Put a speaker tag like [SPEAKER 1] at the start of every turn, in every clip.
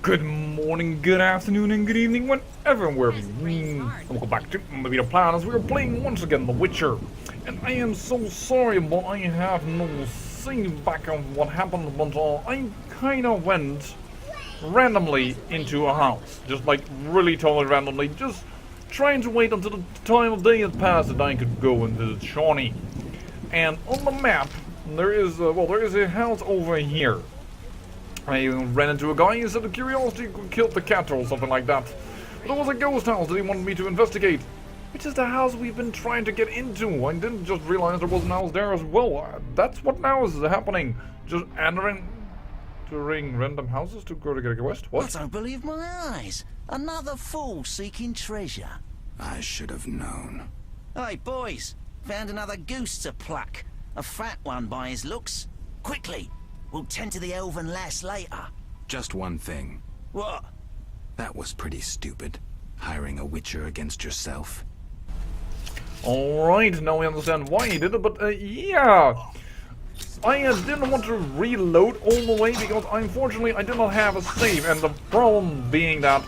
[SPEAKER 1] Good morning, good afternoon, and good evening, whenever and wherever you are. Welcome back to the Plan as we are playing once again The Witcher. And I am so sorry, but I have no save back on what happened, but I kinda went randomly into a house. Just like really totally randomly, just trying to wait until the time of day had passed that I could go and visit Shawnee. And on the map, there is a house over here. I ran into a guy, he said the curiosity killed the cat or something like that. But it was a ghost house that he wanted me to investigate. Which is the house we've been trying to get into. I didn't just realize there was an house there as well. That's what now is happening. Just entering random houses to go to get a quest. What?
[SPEAKER 2] I don't believe my eyes. Another fool seeking treasure.
[SPEAKER 3] I should have known.
[SPEAKER 2] Hey boys, found another goose to pluck. A fat one by his looks. Quickly! We'll tend to the elven lass later.
[SPEAKER 3] Just one thing.
[SPEAKER 2] What?
[SPEAKER 3] That was pretty stupid. Hiring a witcher against yourself.
[SPEAKER 1] Alright, now we understand why he did it, but yeah. I didn't want to reload all the way because unfortunately I did not have a save, and the problem being that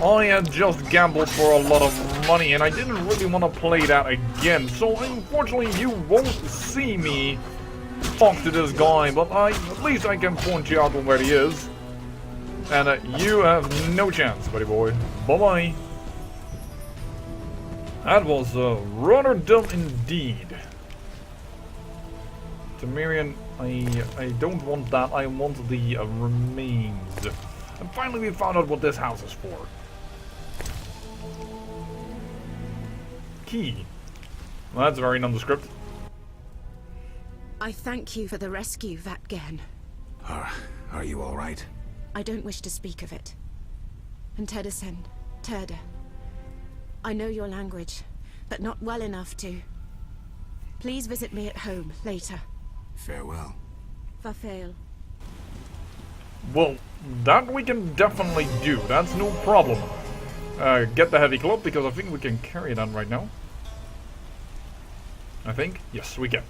[SPEAKER 1] I had just gambled for a lot of money and I didn't really want to play that again. So unfortunately you won't see me talk to this guy, but at least I can point you out on where he is. And you have no chance, buddy boy. Bye-bye. That was rather dumb indeed. Temerian, I don't want that. I want the remains. And finally we found out what this house is for. Key. Well, that's very nondescript.
[SPEAKER 4] I thank you for the rescue, Vatgen.
[SPEAKER 3] Are you all right?
[SPEAKER 4] I don't wish to speak of it. And Tedesen, Terda. I know your language, but not well enough to. Please visit me at home later.
[SPEAKER 3] Farewell.
[SPEAKER 4] Vafail.
[SPEAKER 1] Well, that we can definitely do. That's no problem. Get the heavy club because I think we can carry that right now. I think? Yes, we can.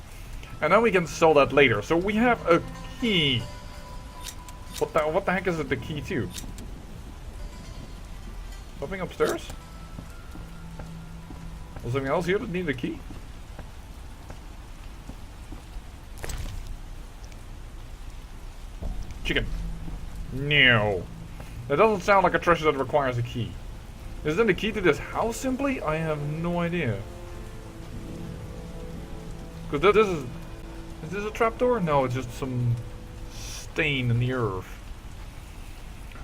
[SPEAKER 1] And then we can sell that later. So we have a key. What the heck is it the key to? Something upstairs? Was something else here that needed a key? Chicken. No. That doesn't sound like a treasure that requires a key. Is that the key to this house simply? I have no idea. Because this is... Is this a trapdoor? No, it's just some stain in the earth.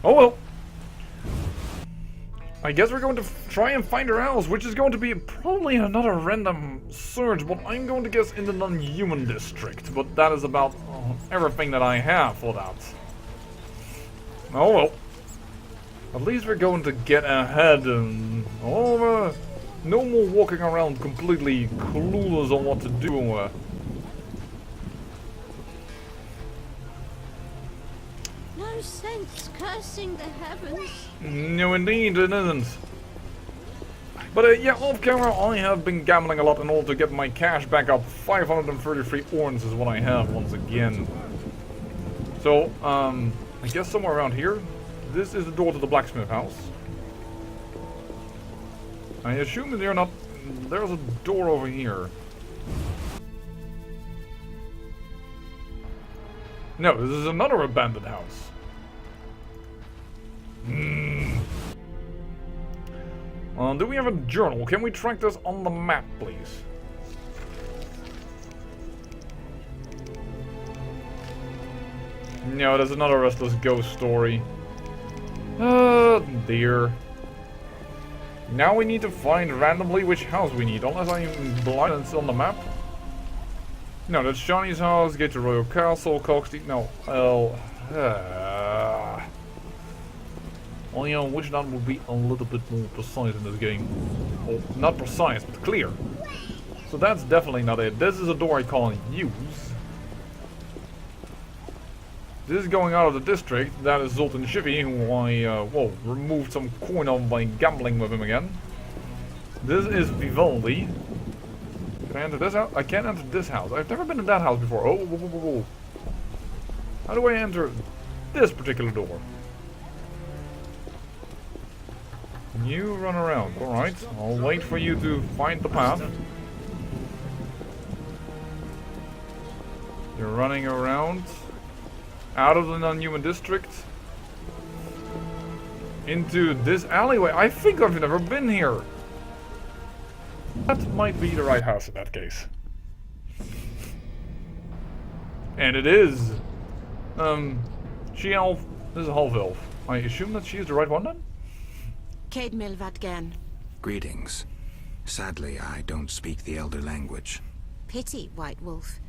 [SPEAKER 1] Oh well. I guess we're going to try and find her house, which is going to be probably another random search, but I'm going to guess in the non-human district. But that is about everything that I have for that. Oh well. At least we're going to get ahead and... no more walking around completely clueless on what to do.
[SPEAKER 5] No sense cursing the heavens.
[SPEAKER 1] No, indeed, it isn't. But yeah, off camera, I have been gambling a lot in order to get my cash back up. 533 orns is what I have once again. So, I guess somewhere around here. This is the door to the blacksmith house. I assume that they're not. There's a door over here. No, this is another abandoned house. Do we have a journal? Can we track this on the map, please? No, there's another Restless Ghost story. Oh, dear. Now we need to find randomly which house we need, unless I'm blind and it's on the map. No, that's Shawnee's house, Gate to Royal Castle, Coxty. No, I wish that would be a little bit more precise in this game. Well, not precise, but clear. So that's definitely not it. This is a door I can't use. This is going out of the district. That is Zoltan Shivy, who I, removed some coin on by gambling with him again. This is Vivaldi. Can I enter this house? I can't enter this house. I've never been in that house before. Oh, whoa, whoa, whoa, whoa. How do I enter this particular door? You run around, alright. I'll wait for you to find the path. You're running around. Out of the non-human district. Into this alleyway. I think I've never been here. That might be the right house in that case. And it is. She-elf. This is a half-elf. I assume that she is the right one then?
[SPEAKER 4] Cade Milvatgen.
[SPEAKER 3] Greetings. Sadly, I don't speak the Elder language.
[SPEAKER 4] Pity, White Wolf.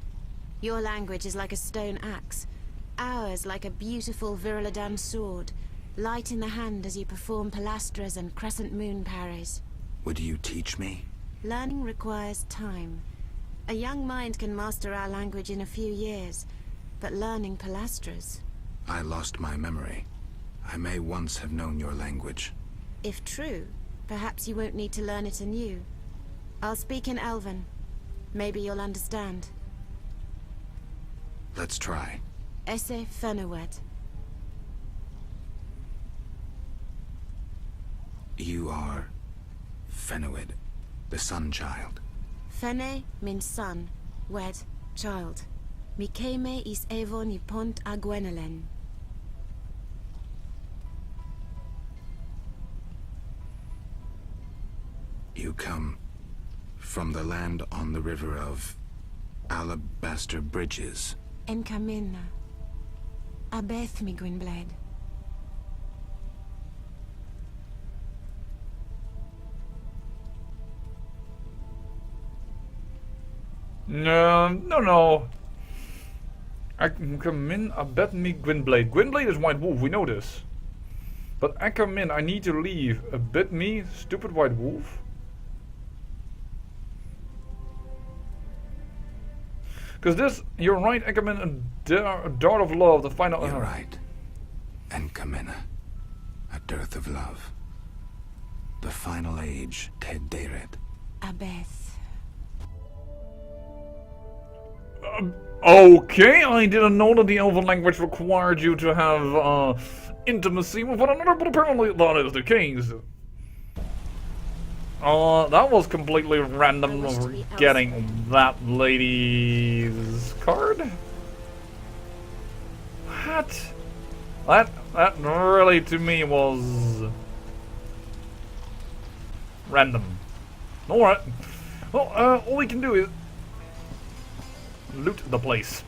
[SPEAKER 4] Your language is like a stone axe. Ours like a beautiful Viriladan sword. Light in the hand as you perform pilastras and crescent moon parries.
[SPEAKER 3] Would you teach me?
[SPEAKER 4] Learning requires time. A young mind can master our language in a few years, but learning pilastras...
[SPEAKER 3] I lost my memory. I may once have known your language.
[SPEAKER 4] If true, perhaps you won't need to learn it anew. I'll speak in Elven. Maybe you'll understand.
[SPEAKER 3] Let's try.
[SPEAKER 4] Esse Fenowed.
[SPEAKER 3] You are... Fenowed, the Sun Child.
[SPEAKER 4] Fene means son, wed, child. Mikeme is Evo ni pont a Gwenelen.
[SPEAKER 3] You come from the land on the river of Alabaster Bridges.
[SPEAKER 4] Enkamina. Abeth mi Gwynblade.
[SPEAKER 1] No. I can come in, I bet me Gwynblade. Gwynblade is White Wolf, we know this. But I come in, I need to leave. A bit me, stupid White Wolf. Because this, you're right, I come in a dart of love to find out.
[SPEAKER 3] You're right. And Kamina, a dearth of love. The final age, Ted Deret.
[SPEAKER 4] Abeth.
[SPEAKER 1] Okay, I didn't know that the Elven language required you to have intimacy with one another, but apparently that is the case. That was completely random over getting that lady's card. What? That really to me was random. Alright. Well, all we can do is loot the place.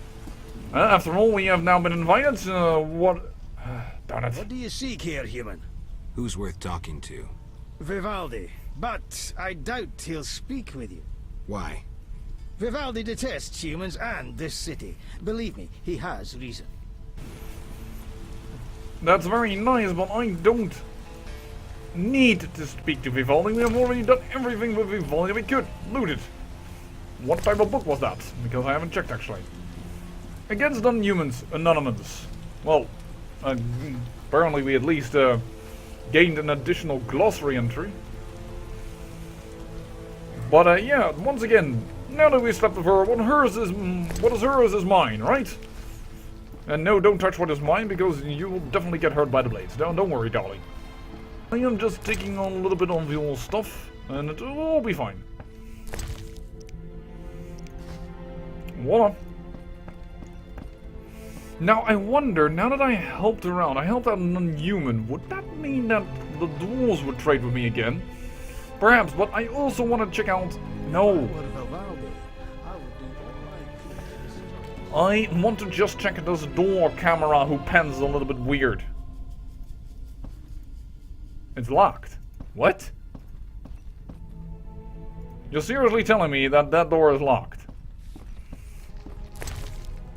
[SPEAKER 1] After all, we have now been invited. What? Darn it.
[SPEAKER 6] What do you seek here, human?
[SPEAKER 3] Who's worth talking to?
[SPEAKER 6] Vivaldi. But I doubt he'll speak with you.
[SPEAKER 3] Why?
[SPEAKER 6] Vivaldi detests humans and this city. Believe me, he has reason.
[SPEAKER 1] That's very nice, but I don't need to speak to Vivaldi. We have already done everything with Vivaldi we could. Loot it. What type of book was that? Because I haven't checked actually. Against non-humans, Anonymous. Well, apparently we at least gained an additional glossary entry. But yeah, once again, now that we slept with her, what is hers is mine, right? And no, don't touch what is mine because you will definitely get hurt by the blades. Don't worry, darling. I am just taking on a little bit of your stuff, and it will all be fine. Voila. Now I wonder, now that I helped around, I helped out a non-human, would that mean that the dwarves would trade with me again? Perhaps, but I also want to check out... No. I want to just check this door camera who pans a little bit weird. It's locked. What? You're seriously telling me that that door is locked?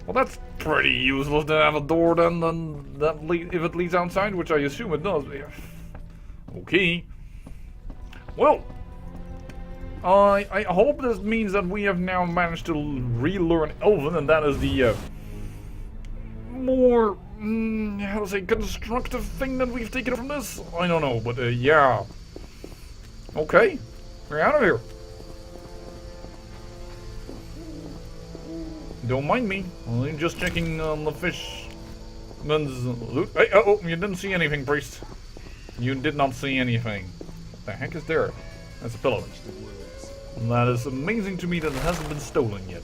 [SPEAKER 1] Well, that's pretty useless to have a door then that if it leads outside, which I assume it does. Okay. Well, I hope this means that we have now managed to relearn Elven, and that is the more, how to say, constructive thing that we've taken from this? I don't know, but yeah. Okay, we're out of here. Don't mind me. I'm just checking the fishman's loot. Hey, oh, you didn't see anything, priest. You did not see anything. The heck is there? That's a pillow. And that is amazing to me that it hasn't been stolen yet.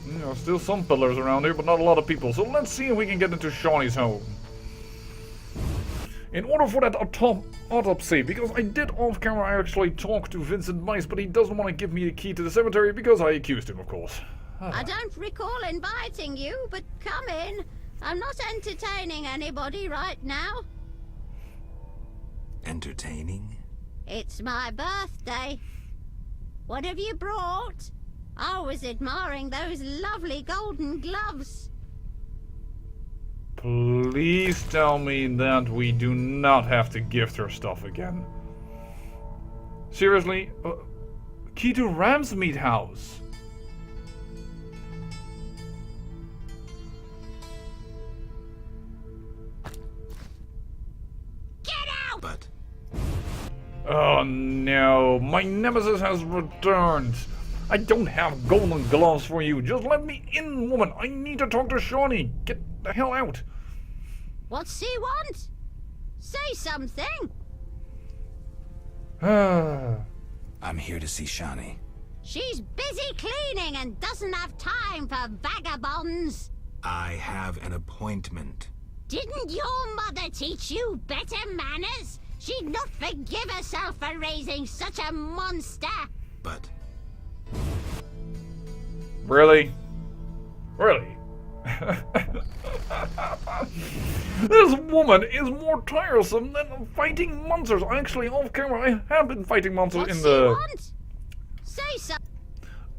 [SPEAKER 1] There are still some pillars around here, but not a lot of people. So let's see if we can get into Shawnee's home. In order for that autopsy, because I did off camera I actually talk to Vincent Mice, but he doesn't want to give me the key to the cemetery because I accused him, of course.
[SPEAKER 5] I don't recall inviting you, but come in. I'm not entertaining anybody right now.
[SPEAKER 3] Entertaining?
[SPEAKER 5] It's my birthday. What have you brought? I was admiring those lovely golden gloves.
[SPEAKER 1] Please tell me that we do not have to gift her stuff again. Seriously? Key to Ramsmead House.
[SPEAKER 5] Get out!
[SPEAKER 3] But
[SPEAKER 1] Oh no, my nemesis has returned. I don't have golden gloves for you. Just let me in, woman. I need to talk to Shawnee. Get the hell out.
[SPEAKER 5] What's he want? Say something.
[SPEAKER 3] I'm here to see Shani.
[SPEAKER 5] She's busy cleaning and doesn't have time for vagabonds.
[SPEAKER 3] I have an appointment.
[SPEAKER 5] Didn't your mother teach you better manners? She'd not forgive herself for raising such a monster.
[SPEAKER 3] But
[SPEAKER 1] Really? Really? This woman is more tiresome than fighting monsters. Actually, off camera, I have been fighting monsters
[SPEAKER 5] What's
[SPEAKER 1] in
[SPEAKER 5] he
[SPEAKER 1] the...
[SPEAKER 5] want? Say something.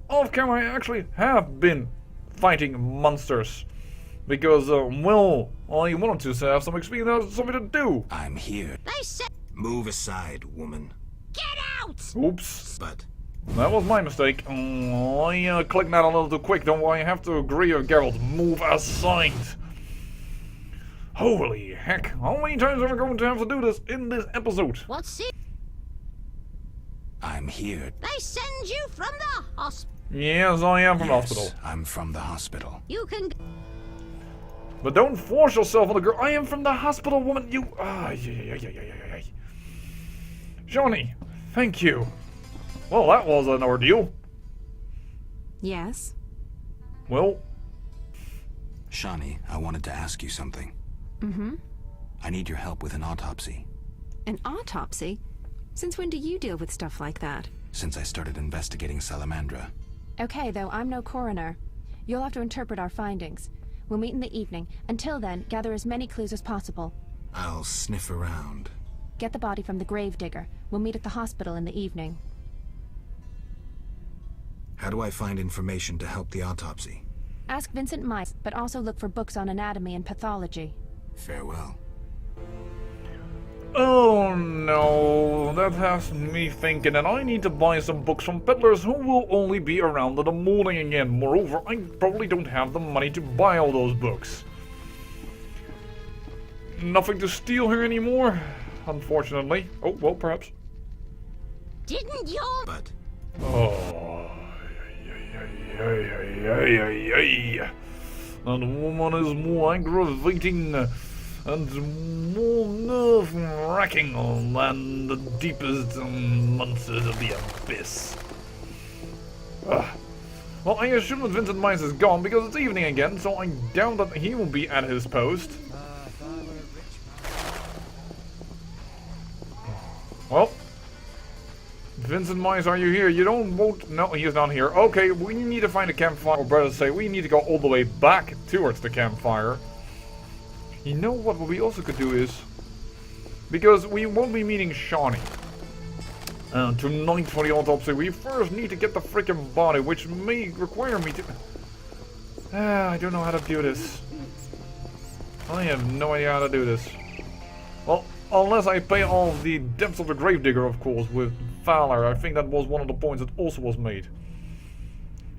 [SPEAKER 1] Off camera, I actually have been fighting monsters. Because, well, I wanted to have some experience, something to do.
[SPEAKER 3] I'm here.
[SPEAKER 5] They said,
[SPEAKER 3] Move aside, woman.
[SPEAKER 5] get out!
[SPEAKER 1] Oops.
[SPEAKER 3] But
[SPEAKER 1] That was my mistake. I clicked that a little too quick. Don't worry, I have to agree with Geralt. Move aside. Holy heck. How many times are we going to have to do this in this episode?
[SPEAKER 5] What's he?
[SPEAKER 3] I'm here.
[SPEAKER 5] They send you from the hospital.
[SPEAKER 1] Yes, I am from the
[SPEAKER 3] Yes,
[SPEAKER 1] hospital.
[SPEAKER 3] I'm from the hospital.
[SPEAKER 5] You can.
[SPEAKER 1] But don't force yourself on the girl. I am from the hospital, woman. You... yeah. Johnny, thank you. Well, that was an ordeal.
[SPEAKER 7] Yes?
[SPEAKER 1] Well,
[SPEAKER 3] Shani, I wanted to ask you something.
[SPEAKER 7] Mm-hmm.
[SPEAKER 3] I need your help with an autopsy.
[SPEAKER 7] An autopsy? Since when do you deal with stuff like that?
[SPEAKER 3] Since I started investigating Salamandra.
[SPEAKER 7] Okay, though, I'm no coroner. You'll have to interpret our findings. We'll meet in the evening. Until then, gather as many clues as possible.
[SPEAKER 3] I'll sniff around.
[SPEAKER 7] Get the body from the gravedigger. We'll meet at the hospital in the evening.
[SPEAKER 3] How do I find information to help the autopsy?
[SPEAKER 7] Ask Vincent Mice, but also look for books on anatomy and pathology.
[SPEAKER 3] Farewell.
[SPEAKER 1] oh no, that has me thinking that I need to buy some books from peddlers who will only be around in the morning again. Moreover, I probably don't have the money to buy all those books. Nothing to steal here anymore, unfortunately. Oh, well, perhaps.
[SPEAKER 5] Didn't your.
[SPEAKER 3] But
[SPEAKER 1] Oh, and the woman is more aggravating and more nerve-wracking than the deepest monsters of the abyss. Well, I assume that Vincent Mice is gone because it's evening again, so I doubt that he will be at his post. Well, Vincent Mice, are you here? You don't vote. No, he is not here. Okay, we need to find a campfire. Or better say, we need to go all the way back towards the campfire. You know what we also could do is... Because we won't be meeting Shawnee tonight for the autopsy, we first need to get the freaking body, which may require me to... I don't know how to do this. I have no idea how to do this. Well, unless I pay all the depths of the gravedigger, of course, with Valor. I think that was one of the points that also was made.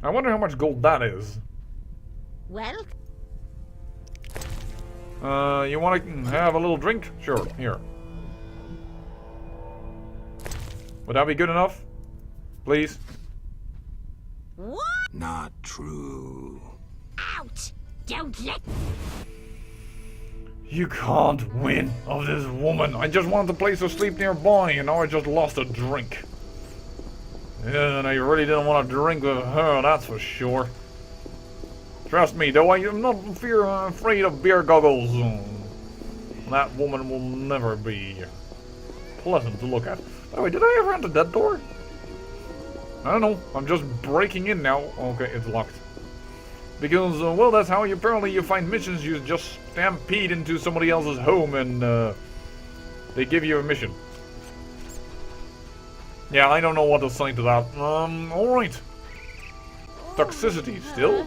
[SPEAKER 1] I wonder how much gold that is.
[SPEAKER 5] Well,
[SPEAKER 1] You want to have a little drink? Sure, here. Would that be good enough? Please?
[SPEAKER 5] what?
[SPEAKER 3] not true.
[SPEAKER 5] Out! Don't let.
[SPEAKER 1] You can't win of this woman. I just wanted a place to sleep nearby, and now I just lost a drink. Yeah, and I really didn't want to drink with her, that's for sure. Trust me, though, I am not afraid of beer goggles. That woman will never be pleasant to look at. By the way, did I ever enter that door? I don't know. I'm just breaking in now. Okay, it's locked. Because, well, that's how you find missions. You just stampede into somebody else's home and they give you a mission. Yeah, I don't know what to say to that. Alright. Toxicity still.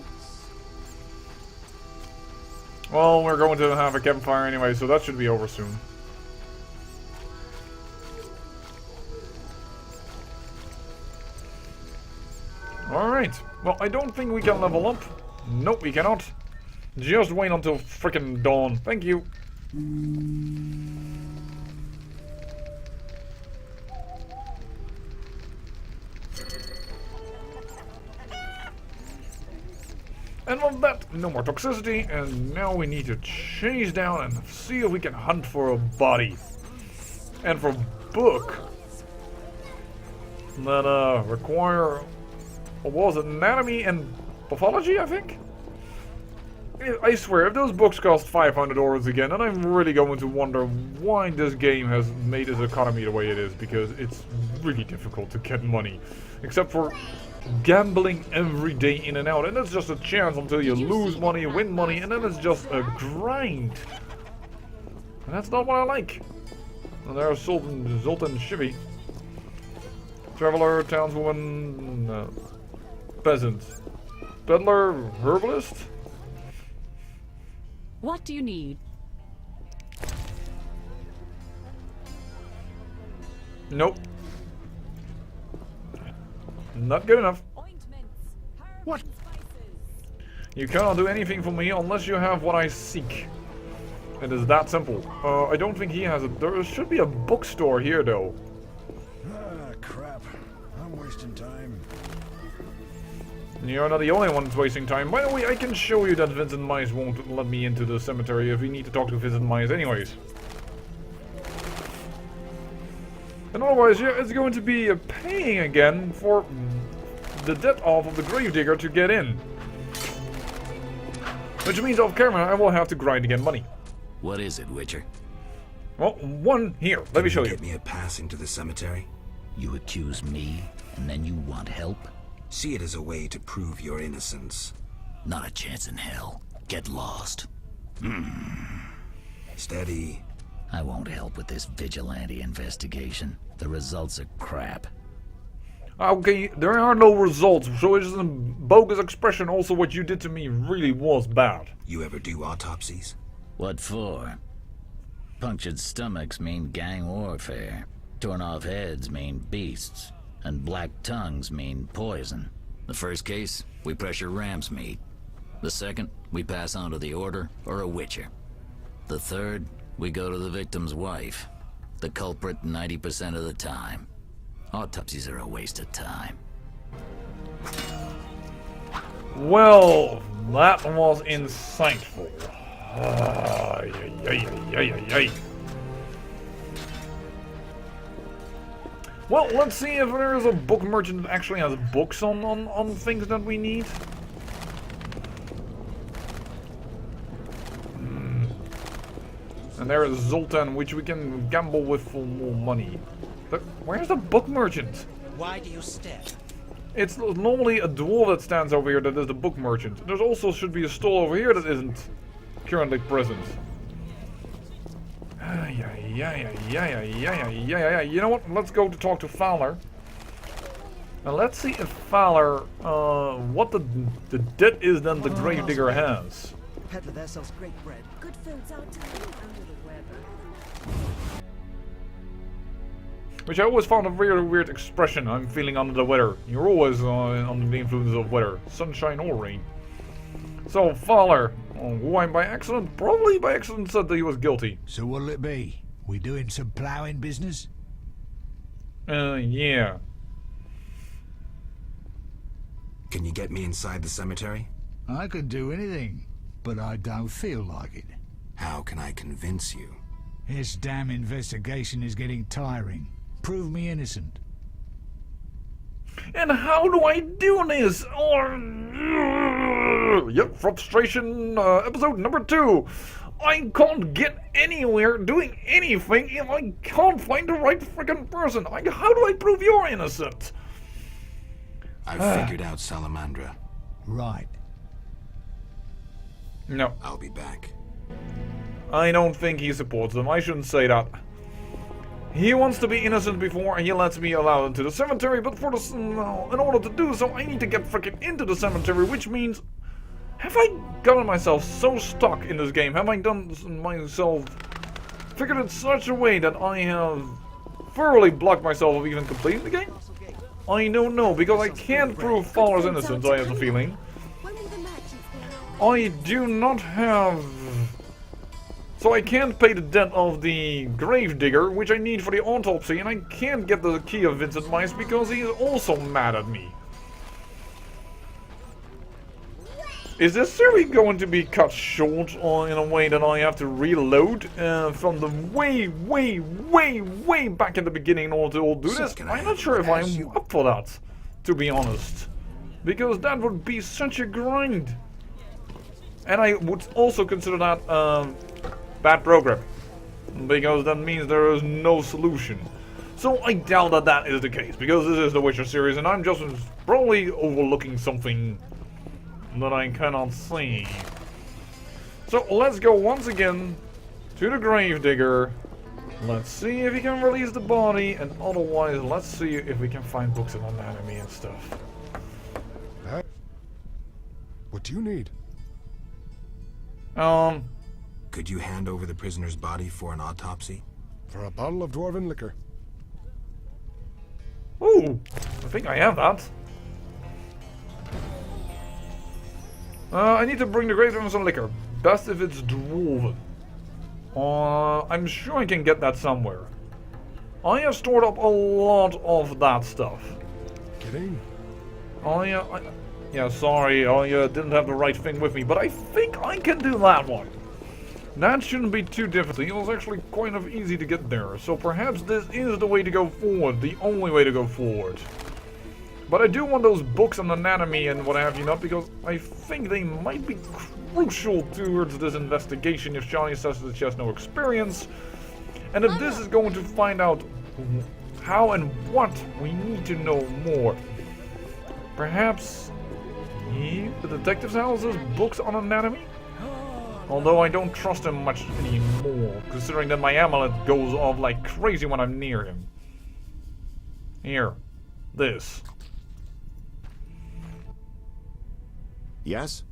[SPEAKER 1] Well, we're going to have a campfire anyway, so that should be over soon. Alright. Well, I don't think we can level up. Nope, we cannot. Just wait until frickin' dawn. Thank you. And with that, no more toxicity, and now we need to chase down and see if we can hunt for a body. And for book. That require, what was it, anatomy and pathology, I think? I swear, if those books cost 500 euros again, then I'm really going to wonder why this game has made its economy the way it is, because it's really difficult to get money. Except for gambling every day in and out, and that's just a chance until you lose money, win money, and then it's just a grind. And that's not what I like. And there's Zoltan Shivy. Traveler, townswoman, peasant. Peddler, herbalist?
[SPEAKER 8] What do you need?
[SPEAKER 1] Nope. Not good enough.
[SPEAKER 6] What?
[SPEAKER 1] You cannot do anything for me unless you have what I seek. It is that simple. I don't think he has it. There should be a bookstore here, though.
[SPEAKER 6] Ah, crap. I'm wasting time.
[SPEAKER 1] You're not the only one that's wasting time. By the way, I can show you that Vincent Mice won't let me into the cemetery if we need to talk to Vincent Mice anyways. And otherwise, yeah, it's going to be paying again for the debt off of the gravedigger to get in. Which means off camera I will have to grind to get money.
[SPEAKER 2] What is it, Witcher?
[SPEAKER 1] Well, one here. Let me show you.
[SPEAKER 3] Get me a pass into the cemetery?
[SPEAKER 2] You accuse me, and then you want help?
[SPEAKER 3] See it as a way to prove your innocence.
[SPEAKER 2] Not a chance in hell. Get lost.
[SPEAKER 3] Steady.
[SPEAKER 2] I won't help with this vigilante investigation. The results are crap.
[SPEAKER 1] Okay, there are no results, so it's a bogus expression. Also, what you did to me really was bad.
[SPEAKER 3] You ever do autopsies?
[SPEAKER 2] What for? Punctured stomachs mean gang warfare. Torn off heads mean beasts. And black tongues mean poison. The first case, we pressure ram's meat. The second, we pass on to the Order or a Witcher. The third, we go to the victim's wife. The culprit 90% of the time. Autopsies are a waste of time.
[SPEAKER 1] Well, that was insightful. Well, let's see if there is a book merchant that actually has books on things that we need. And there is Zoltan, which we can gamble with for more money. But where's the book merchant?
[SPEAKER 2] Why do you stare?
[SPEAKER 1] It's normally a dwarf that stands over here that is the book merchant. There's also should be a stall over here that isn't currently present. You know what? Let's go to talk to Fowler. And let's see if Fowler, what the debt is that the gravedigger has.
[SPEAKER 6] Peddler there sells great bread.
[SPEAKER 9] Good food's out to eat under the weather.
[SPEAKER 1] Which I always found a very weird expression. I'm feeling under the weather. You're always under the influence of weather, sunshine or rain. So Fowler, who I by accident, probably by accident, said that he was guilty.
[SPEAKER 10] So what'll it be? We doing some ploughing business?
[SPEAKER 1] Yeah.
[SPEAKER 3] Can you get me inside the cemetery?
[SPEAKER 10] I could do anything, but I don't feel like it.
[SPEAKER 3] How can I convince you?
[SPEAKER 10] This damn investigation is getting tiring. Prove me innocent.
[SPEAKER 1] And how do I do this? Yep, frustration episode number 2. I can't get anywhere doing anything and I can't find the right freaking person. How do I prove you're innocent?
[SPEAKER 3] I've figured out Salamandra.
[SPEAKER 10] Right.
[SPEAKER 1] No.
[SPEAKER 3] I'll be back.
[SPEAKER 1] I don't think he supports them. I shouldn't say that. He wants to be innocent before he lets me allow into the cemetery, but for the, in order to do so, I need to get freaking into the cemetery, which means... Have I gotten myself so stuck in this game? Have I done myself... Figured it such a way that I have thoroughly blocked myself of even completing the game? I don't know, because I can't prove Fowler's innocence, I have the feeling. I do not have... So I can't pay the debt of the gravedigger, which I need for the autopsy, and I can't get the key of Vincent Mice because he is also mad at me. Is this series going to be cut short or in a way that I have to reload from the way back in the beginning in order to do this? I'm not sure if I'm up for that, to be honest. Because that would be such a grind. And I would also consider that bad programming. Because that means there is no solution. So I doubt that that is the case. Because this is the Witcher series and I'm just probably overlooking something that I cannot see. So let's go once again to the gravedigger. Let's see if he can release the body, and otherwise let's see if we can find books of anatomy and stuff.
[SPEAKER 8] What do you need?
[SPEAKER 3] Could you hand over the prisoner's body for an autopsy?
[SPEAKER 8] For a bottle of dwarven liquor.
[SPEAKER 1] Ooh, I think I have that. I need to bring the gravedigger some liquor. Best if it's dwarven. I'm sure I can get that somewhere. I have stored up a lot of that stuff.
[SPEAKER 8] Kidding?
[SPEAKER 1] Yeah, sorry, I didn't have the right thing with me, but I think I can do that one. That shouldn't be too difficult. It was actually kind of easy to get there, so perhaps this is the way to go forward, the only way to go forward. But I do want those books on anatomy and what have you not, because I think they might be crucial towards this investigation if Johnny says that she has no experience. And if this is going to find out how and what we need to know more. Perhaps the detective's house has books on anatomy? Although I don't trust him much anymore, considering that my amulet goes off like crazy when I'm near him. Here. This.
[SPEAKER 3] Yes?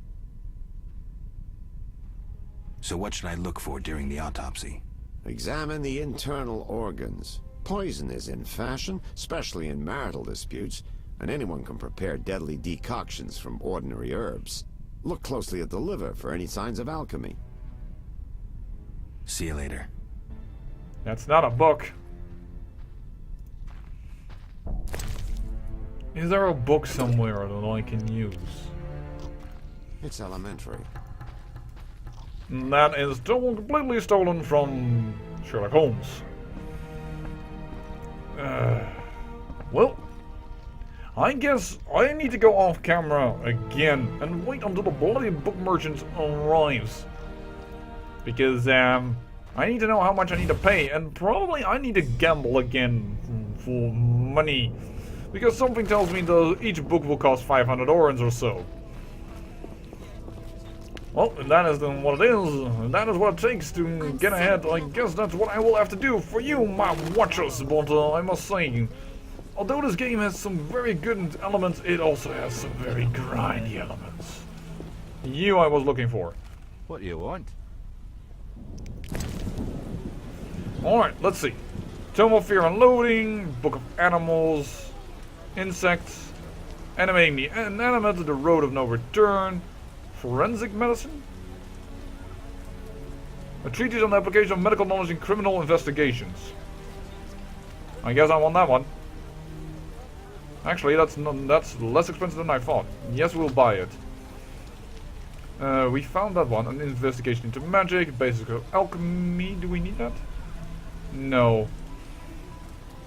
[SPEAKER 3] So what should I look for during the autopsy?
[SPEAKER 11] Examine the internal organs. Poison is in fashion, especially in marital disputes, and anyone can prepare deadly decoctions from ordinary herbs. Look closely at the liver for any signs of alchemy.
[SPEAKER 3] See you later.
[SPEAKER 1] That's not a book. Is there a book somewhere that I can use?
[SPEAKER 11] It's elementary.
[SPEAKER 1] That is completely stolen from Sherlock Holmes. Well, I guess I need to go off camera again and wait until the bloody book merchant arrives. Because, I need to know how much I need to pay, and probably I need to gamble again for money. Because something tells me that each book will cost 500 orens or so. Well, if that is then what it is, and that is what it takes to get ahead, I guess that's what I will have to do for you, my watchers. But I must say, although this game has some very good elements, it also has some very grindy elements. You I was looking for.
[SPEAKER 12] What do you want?
[SPEAKER 1] Alright, let's see. Tome of Fear and Loathing, Book of Animals, Insects, Animating the Inanimate, The Road of No Return, Forensic Medicine, a treatise on the application of medical knowledge in criminal investigations. I guess I want that one. Actually, that's less expensive than I thought. Yes, we'll buy it. We found that one. An investigation into magic, basic alchemy. Do we need that? No.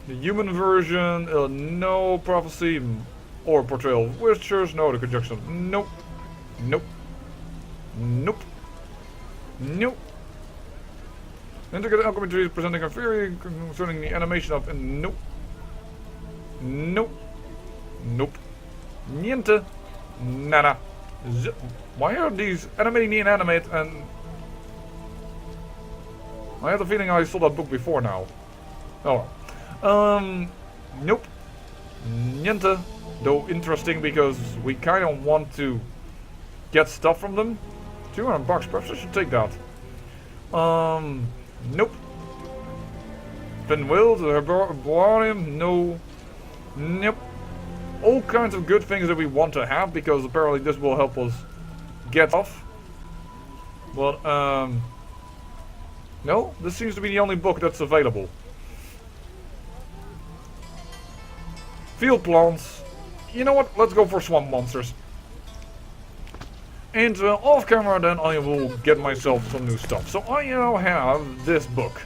[SPEAKER 1] The human version, no. Prophecy or portrayal of witchers, no. The conjunction, nope. Nope. Nope. Nope. Integrated alchemy trees presenting a theory concerning the animation of, nope. Nope. Nope. Niente. Nada. Why are these animating the inanimate and... I have the feeling I saw that book before now. Oh well. Nope. Niente. Though interesting because we kind of want to get stuff from them. $200, perhaps I should take that. Nope. Pinwheel, the herbarium, no. Nope. All kinds of good things that we want to have because apparently this will help us get off. But, no, this seems to be the only book that's available. Field plants. You know what? Let's go for swamp monsters. And off camera then I will get myself some new stuff. So I now have this book.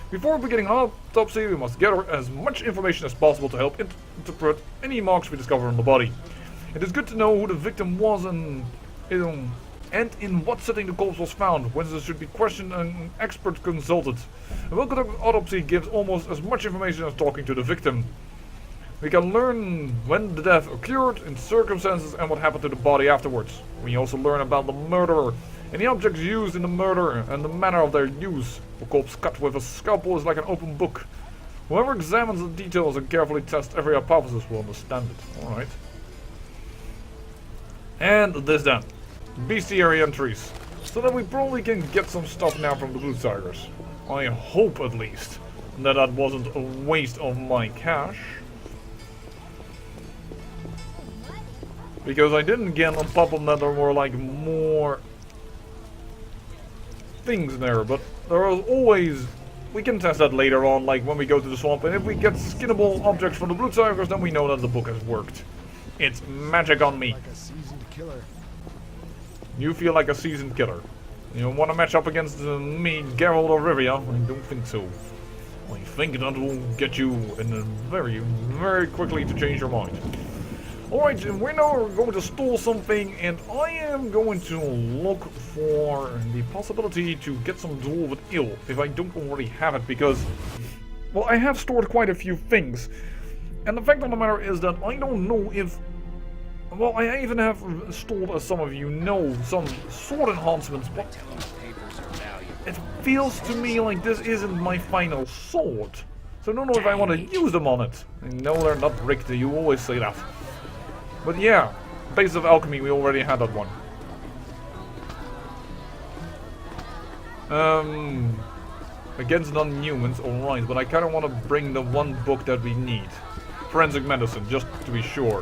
[SPEAKER 1] Before beginning an autopsy, we must gather as much information as possible to help interpret any marks we discover on the body. It is good to know who the victim was and in what setting the corpse was found. Witnesses should be questioned and an expert consulted. A well-conducted autopsy gives almost as much information as talking to the victim. We can learn when the death occurred, in circumstances, and what happened to the body afterwards. We also learn about the murderer, and the objects used in the murder, and the manner of their use. A corpse cut with a scalpel is like an open book. Whoever examines the details and carefully tests every hypothesis will understand it. Alright. And this then. Bestiary entries. So that we probably can get some stuff now from the Blue Tigers. I hope at least that wasn't a waste of my cash. Because I didn't get on top of that there were like more things there, but there was always, we can test that later on, like when we go to the swamp, and if we get skinnable objects from the Blue Tigers, then we know that the book has worked. It's magic on me.
[SPEAKER 8] Like a seasoned killer.
[SPEAKER 1] You feel like a seasoned killer. You want to match up against me, Geralt or Rivia? I don't think so. I think that will get you in a very, very quickly to change your mind. Alright, we're now going to store something, and I am going to look for the possibility to get some Dwarven Ale, if I don't already have it, because, well, I have stored quite a few things. And the fact of the matter is that I don't know if, well, I even have stored, as some of you know, some sword enhancements, but it feels to me like this isn't my final sword. So I don't know if I want to use them on it. No, they're not bricked, you always say that. But yeah, base of alchemy, we already had that one. Against non-humans, alright, but I kind of want to bring the one book that we need. Forensic medicine, just to be sure.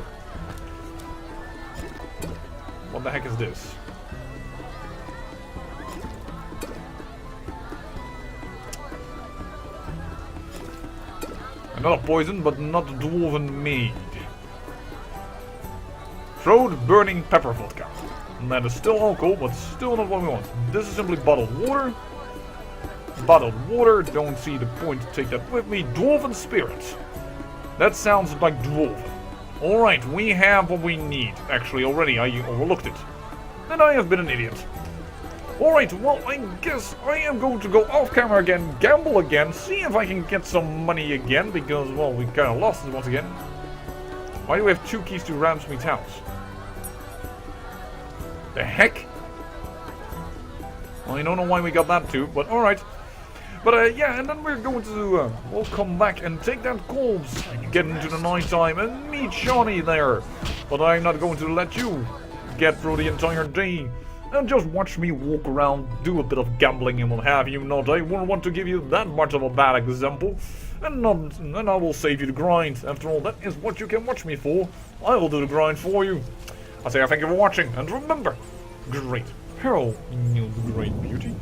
[SPEAKER 1] What the heck is this? Another poison, but not dwarven mead. Throat burning pepper vodka. And that is still alcohol, but still not what we want. This is simply bottled water. Bottled water, don't see the point to take that with me. Dwarven spirit. That sounds like dwarven. Alright, we have what we need. Actually, already, I overlooked it. And I have been an idiot. Alright, well, I guess I am going to go off camera again, gamble again, see if I can get some money again, because, well, we kind of lost it once again. Why do we have 2 keys to Ramsmead's house? The heck? Well, I don't know why we got that too, but alright. But yeah, and then we're going to, we'll come back and take that corpse, get into the night time and meet Shawnee there. But I'm not going to let you get through the entire day and just watch me walk around, do a bit of gambling and what have you not. I wouldn't want to give you that much of a bad example. And I will save you the grind. After all, that is what you can watch me for. I will do the grind for you. I say I thank you for watching, and remember, great peril in you, the great beauty.